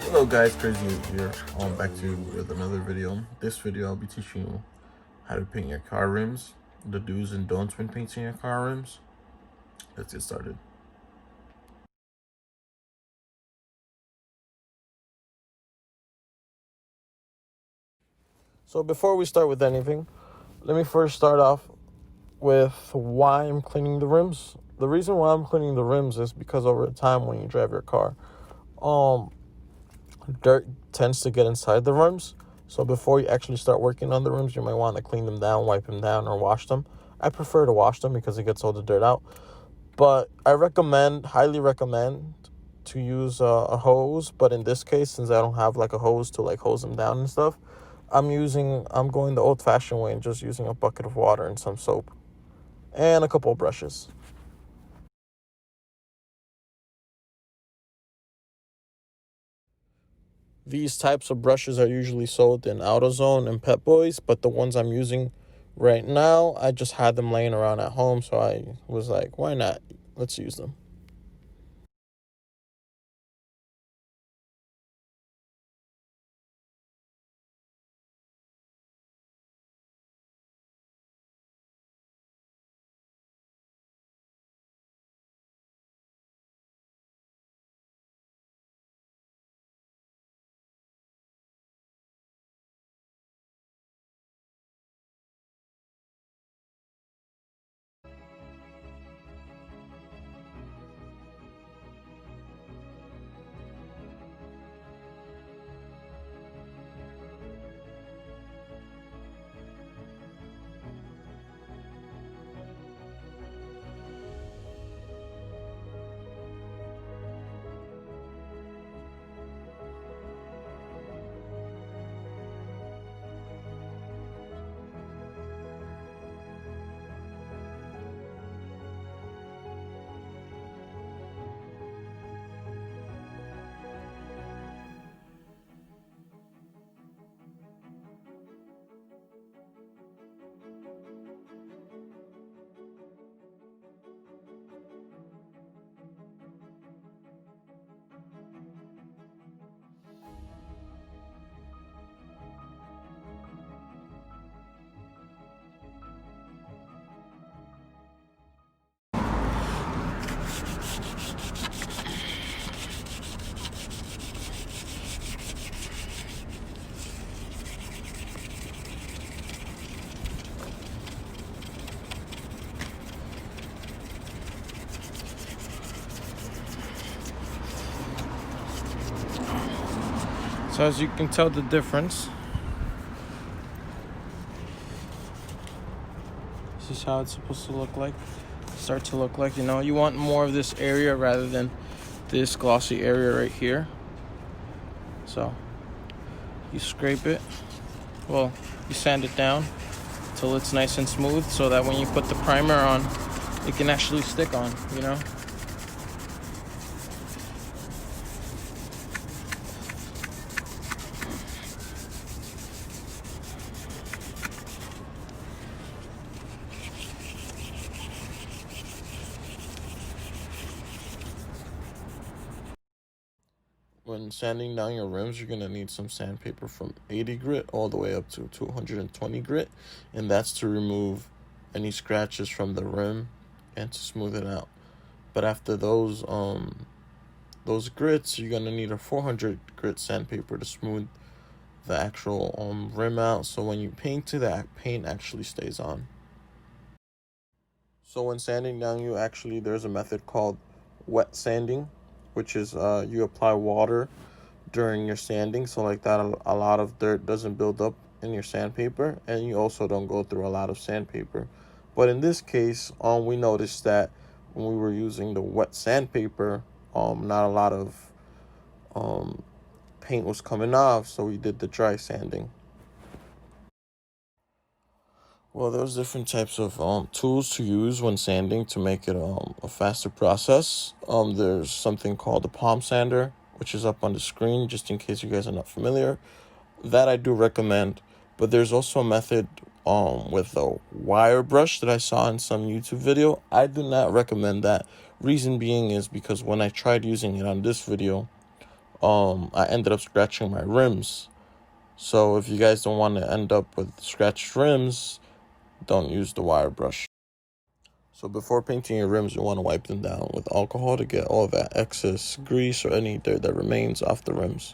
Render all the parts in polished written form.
Hello guys, Crazy here. Back to you with another video. This video I'll be teaching you how to paint your car rims, the do's and don'ts when painting your car rims. Let's get started. So before we start with anything, let me first start off with why I'm cleaning the rims. The reason why I'm cleaning the rims is because over time when you drive your car, dirt tends to get inside the rims. So before you actually start working on the rims, you might want to clean them down, wipe them down, or wash them. I prefer to wash them because it gets all the dirt out. But I highly recommend to use a hose. But in this case, since I don't have like a hose to like hose them down and stuff, I'm going the old fashioned way and just using a bucket of water and some soap and a couple of brushes. These types of brushes are usually sold in AutoZone and Pep Boys, but the ones I'm using right now, I just had them laying around at home, so I was like, why not? Let's use them. So as you can tell the difference, this is how it's supposed to look like. Start to look like, you want more of this area rather than this glossy area right here. So you scrape it, you sand it down till it's nice and smooth so that when you put the primer on, it can actually stick on, When sanding down your rims, you're going to need some sandpaper from 80 grit all the way up to 220 grit. And that's to remove any scratches from the rim and to smooth it out. But after those grits, you're going to need a 400 grit sandpaper to smooth the actual rim out. So when you paint it, that paint actually stays on. So when sanding down, there's a method called wet sanding, which is you apply water during your sanding, so like that a lot of dirt doesn't build up in your sandpaper, and you also don't go through a lot of sandpaper. But in this case, we noticed that when we were using the wet sandpaper, not a lot of paint was coming off, so we did the dry sanding. Well, there's different types of tools to use when sanding to make it a faster process. There's something called a palm sander, which is up on the screen, just in case you guys are not familiar. That I do recommend. But there's also a method with a wire brush that I saw in some YouTube video. I do not recommend that. Reason being is because when I tried using it on this video, I ended up scratching my rims. So if you guys don't want to end up with scratched rims, don't use the wire brush. So before painting your rims, you want to wipe them down with alcohol to get all that excess grease or any dirt that remains off the rims.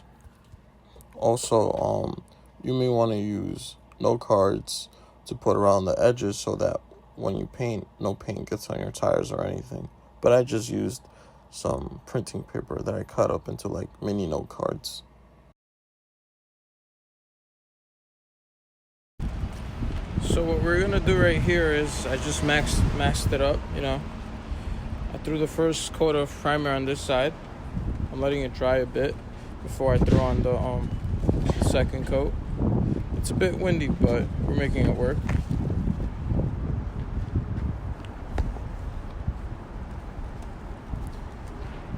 Also, you may want to use no cards to put around the edges so that when you paint, no paint gets on your tires or anything. But I just used some printing paper that I cut up into like mini note cards. So what we're gonna do right here is I just maxed it up, you know. I threw the first coat of primer on this side. I'm letting it dry a bit before I throw on the second coat. It's a bit windy, but we're making it work.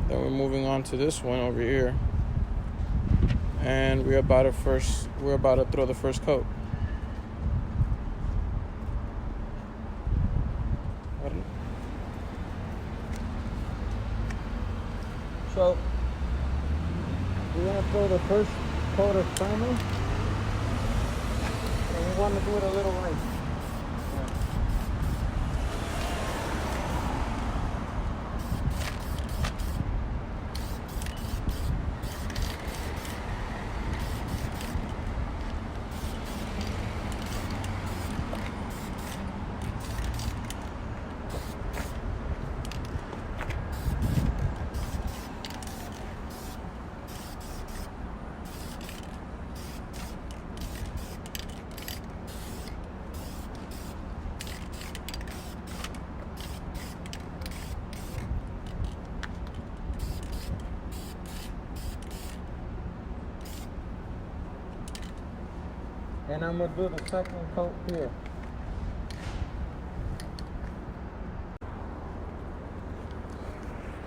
Then we're moving on to this one over here, and we're about to throw the first coat. So we're gonna throw the first coat of primer, and we want to do it a little light. And I'm gonna do the second coat here.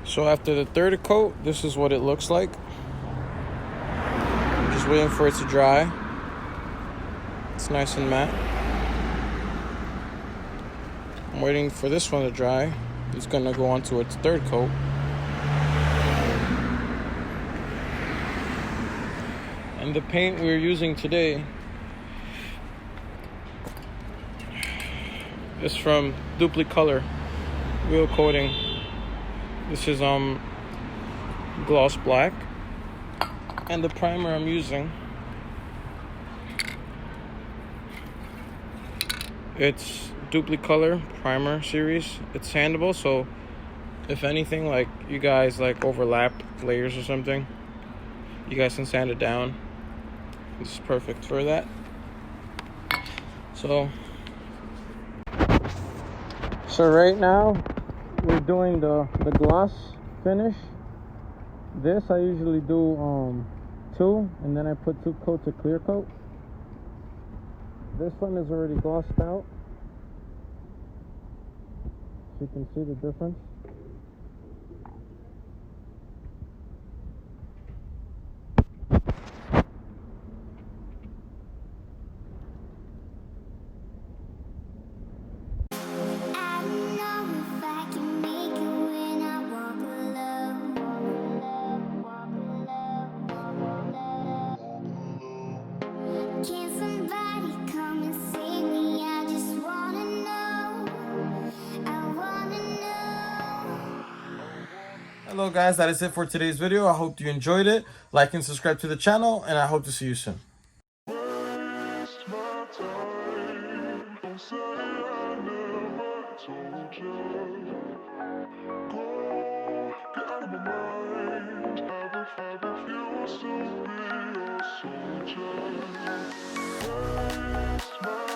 So after the third coat, this is what it looks like. I'm just waiting for it to dry. It's nice and matte. I'm waiting for this one to dry. It's gonna go on to its third coat. And the paint we're using today is from Duplicolor Wheel Coating. This is gloss black, and the primer I'm using, it's Duplicolor primer series. It's sandable, so if anything, like you guys like overlap layers or something, you guys can sand it down. This is perfect for that. So right now we're doing the gloss finish. This I usually do 2, and then I put 2 coats of clear coat. This one is already glossed out, so you can see the difference. Hello guys, that is it for today's video. I hope you enjoyed it. Like and subscribe to the channel, and I hope to see you soon. My